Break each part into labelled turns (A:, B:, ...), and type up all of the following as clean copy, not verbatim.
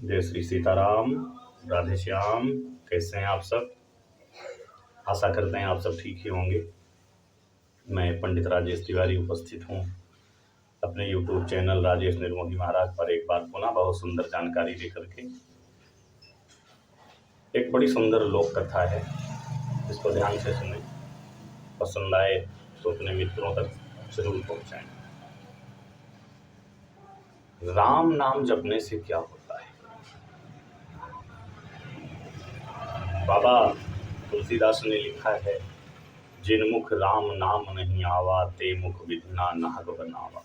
A: जय श्री सीताराम। राधे श्याम। कैसे हैं आप सब? आशा करते हैं आप सब ठीक ही होंगे। मैं पंडित राजेश तिवारी उपस्थित हूँ अपने यूट्यूब चैनल राजेश निर्मोही महाराज पर एक बार पुनः बहुत सुंदर जानकारी लेकर के। एक बड़ी सुंदर लोक कथा है, इसको ध्यान से सुने, पसंद आए तो अपने मित्रों तक जरूर पहुँचाएं। राम नाम जपने से क्या होता है? बाबा तुलसीदास ने लिखा है, जिन मुख राम नाम नहीं आवा, ते मुख विधना नाहक बनावा।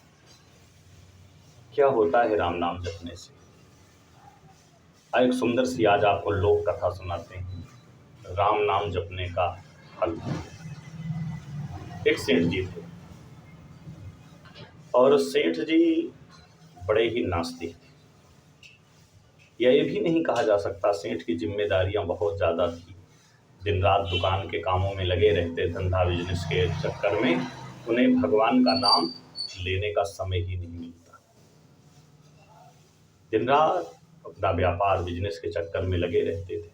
A: क्या होता है राम नाम जपने से? एक सुंदर सी आज आपको लोक कथा सुनाते हैं, राम नाम जपने का फल। एक सेठ जी थे और सेठ जी बड़े ही नास्तिक थे, या ये भी नहीं कहा जा सकता, सेठ की जिम्मेदारियां बहुत ज़्यादा थी। दिन रात दुकान के कामों में लगे रहते, धंधा बिजनेस के चक्कर में उन्हें भगवान का नाम लेने का समय ही नहीं मिलता। दिन रात अपना व्यापार बिजनेस के चक्कर में लगे रहते थे,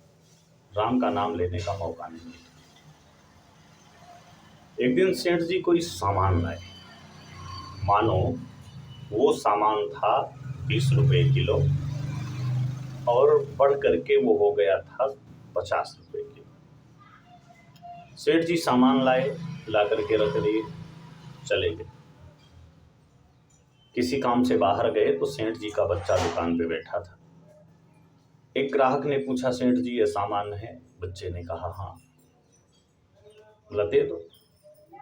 A: राम का नाम लेने का मौका नहीं मिलता। एक दिन सेठ जी कोई सामान लाए, मानो वो सामान था 20 रुपए किलो और बढ़ करके वो हो गया था 50 रुपए किलो। सेठ जी सामान लाए, ला करके रख दिए, चले गए। किसी काम से बाहर गए तो सेठ जी का बच्चा दुकान पे बैठा था। एक ग्राहक ने पूछा, सेठ जी ये सामान है? बच्चे ने कहा हाँ। बोला दे दो।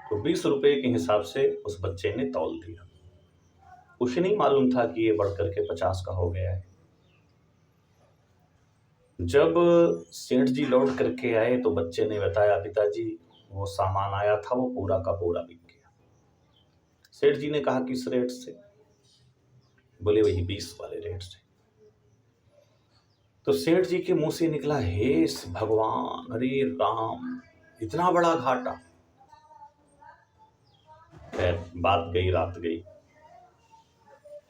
A: तो 20 रुपए के हिसाब से उस बच्चे ने तौल दिया। उसे नहीं मालूम था कि ये बढ़ करके 50 का हो गया है। जब सेठ जी लौट करके आए तो बच्चे ने बताया, पिताजी वो सामान आया था वो पूरा का पूरा बिक गया। सेठ जी ने कहा किस रेट से? बोले वही 20 वाले रेट से। तो सेठ जी के मुंह से निकला, हे भगवान, अरे राम, इतना बड़ा घाटा। खैर बात गई रात गई।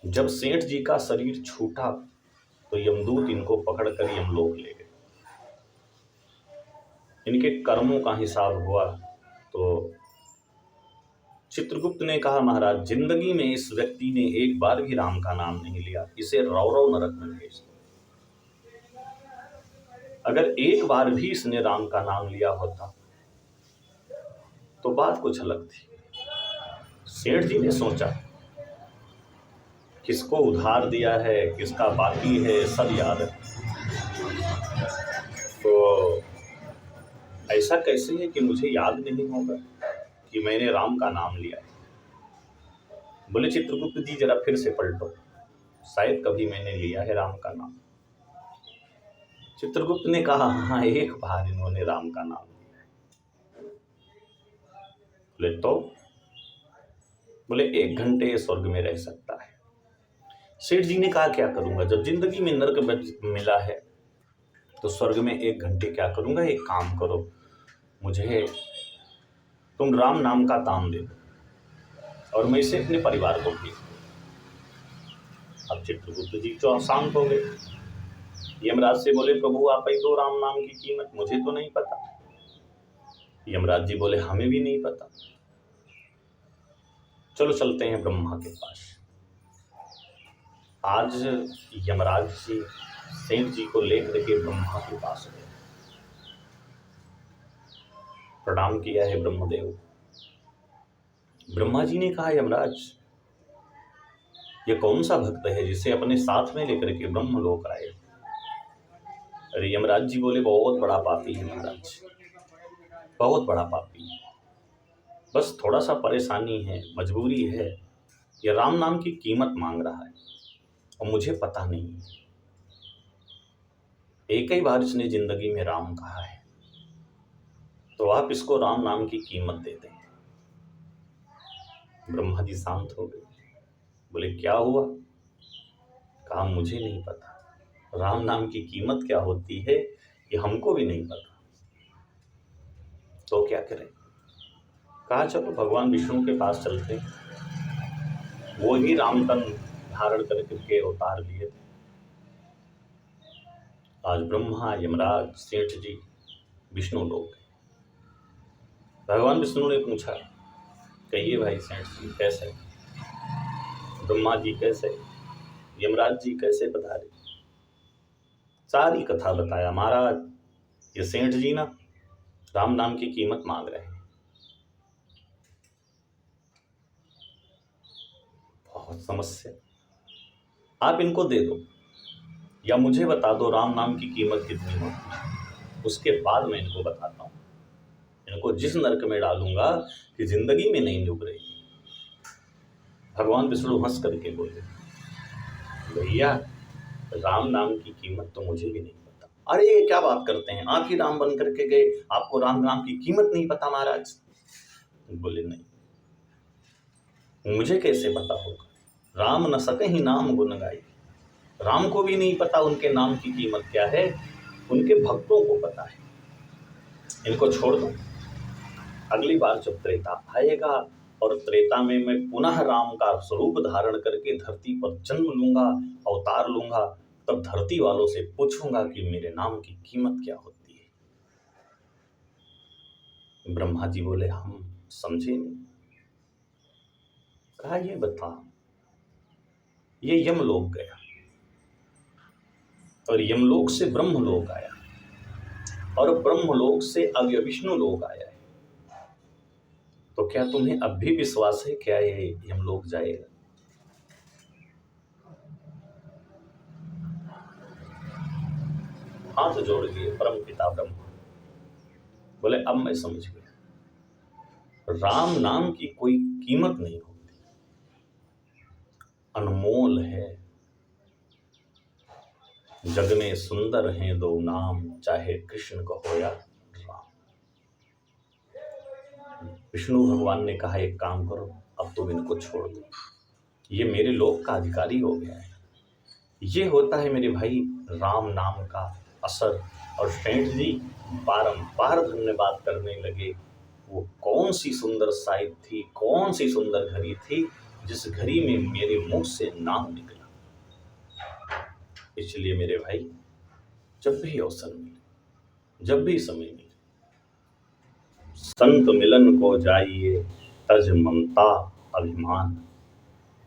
A: जब सेठ जी का शरीर छूटा तो यमदूत इनको पकड़कर यमलोक ले गए। इनके कर्मों का हिसाब हुआ तो चित्रगुप्त ने कहा, महाराज जिंदगी में इस व्यक्ति ने एक बार भी राम का नाम नहीं लिया, इसे रौरव नरक में भेज दो। अगर एक बार भी इसने राम का नाम लिया होता तो बात कुछ अलग थी। सेठ जी ने सोचा, किसको उधार दिया है, किसका बाकी है, सब याद है। तो ऐसा कैसे है कि मुझे याद नहीं होगा कि मैंने राम का नाम लिया है? बोले चित्रगुप्त जी जरा फिर से पलटो, शायद कभी मैंने लिया है राम का नाम। चित्रगुप्त ने कहा, हाँ एक बार इन्होंने राम का नाम लिया है। बोले तो? बोले 1 घंटे स्वर्ग में रह सकता है। सेठ जी ने कहा, क्या करूंगा, जब जिंदगी में नरक मिला है तो स्वर्ग में 1 घंटे क्या करूंगा? एक काम करो, मुझे तुम राम नाम का दाम दे दो और मैं इसे अपने परिवार को भेज दूं। अब चित्रगुप्त जी तो शांत हो गए। यमराज से बोले, प्रभु आप ही दो राम नाम की कीमत, मुझे तो नहीं पता। यमराज जी बोले, हमें भी नहीं पता। चलो चलते हैं ब्रह्मा के पास। आज यमराज जी सेठ जी को लेकर के ब्रह्मा के पास गए, प्रणाम किया है ब्रह्मदेव। ब्रह्मा जी ने कहा, यमराज ये कौन सा भक्त है जिसे अपने साथ में लेकर के ब्रह्मलोक आए? अरे यमराज जी बोले, बहुत बड़ा पापी है महाराज, बहुत बड़ा पापी है, बस थोड़ा सा परेशानी है, मजबूरी है, ये राम नाम की कीमत मांग रहा है और मुझे पता नहीं है। एक ही बार इसने जिंदगी में राम कहा है, तो आप इसको राम नाम की कीमत दे दें। ब्रह्मा जी शांत हो गए। बोले क्या हुआ? कहा मुझे नहीं पता, राम नाम की कीमत क्या होती है ये हमको भी नहीं पता, तो क्या करें? कहा चलो भगवान विष्णु के पास चलते, वो ही राम तन धारण करके अवतार लिए थे। आज ब्रह्मा, यमराज, सेठ जी, विष्णु लोग गए। भगवान विष्णु ने पूछा, कहिए भाई सेठ जी कैसे, ब्रह्मा जी कैसे, यमराज जी कैसे पधारे। सारी कथा बताया। महाराज ये सेठ जी ना राम नाम की कीमत मांग रहे हैं, बहुत समस्या, आप इनको दे दो या मुझे बता दो राम नाम की कीमत कितनी होती है, उसके बाद मैं इनको बताता हूँ। इनको जिस नरक में डालूंगा कि जिंदगी में नहीं डूब रही। भगवान विष्णु हंस करके बोले, भैया राम नाम की कीमत तो मुझे भी नहीं पता। अरे ये क्या बात करते हैं, आप ही राम बन करके गए, आपको राम नाम की कीमत नहीं पता महाराज। बोले नहीं, मुझे कैसे पता होगा, राम न सके ही नाम गुण गाई। राम को भी नहीं पता उनके नाम की कीमत क्या है, उनके भक्तों को पता है। इनको छोड़ दो, अगली बार जब त्रेता आएगा और त्रेता में मैं पुनः राम का स्वरूप धारण करके धरती पर जन्म लूंगा, अवतार लूंगा, तब धरती वालों से पूछूंगा कि मेरे नाम की कीमत क्या होती है। ब्रह्मा जी बोले, हम समझे नहीं। कहा, ये बता, ये यमलोक गया और यमलोक से ब्रह्मलोक आया और ब्रह्मलोक से अब विष्णु लोक आया है, तो क्या तुम्हें अब भी विश्वास है क्या ये यमलोक जाएगा? हाथ जोड़ दिए परम पिता ब्रह्मा, बोले अब मैं समझ गया, राम नाम की कोई कीमत नहीं होती, अनमोल है। जग में सुंदर हैं दो नाम, चाहे कृष्ण कहो या राम। विष्णु भगवान ने कहा, एक काम करो, अब तुम इनको छोड़ दो, ये मेरे लोक का अधिकारी हो गया है। ये होता है मेरे भाई राम नाम का असर। और सेठ जी बारंबार धन्यवाद करने लगे। वो कौन सी सुंदर साइट थी, कौन सी सुंदर घड़ी थी जिस घड़ी में मेरे मुंह से नाम निकला। इसलिए मेरे भाई जब भी अवसर मिले, जब भी समय मिले, संत मिलन को जाइए, तज ममता अभिमान।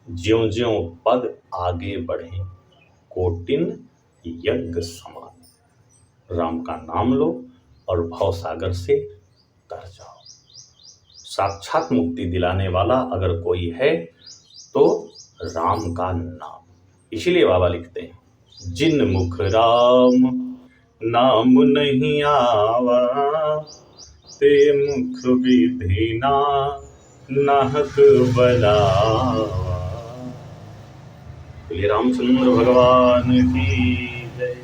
A: ज्यों ज्यों पग आगे बढ़े, कोटिन यज्ञ समान। राम का नाम लो और भव सागर से तर जाओ। साक्षात मुक्ति दिलाने वाला अगर कोई है तो राम का नाम। इसीलिए बाबा लिखते हैं, जिन मुख राम नाम नहीं आवा, ते मुख विधि नाहक बलावा। रामचंद्र भगवान की जय।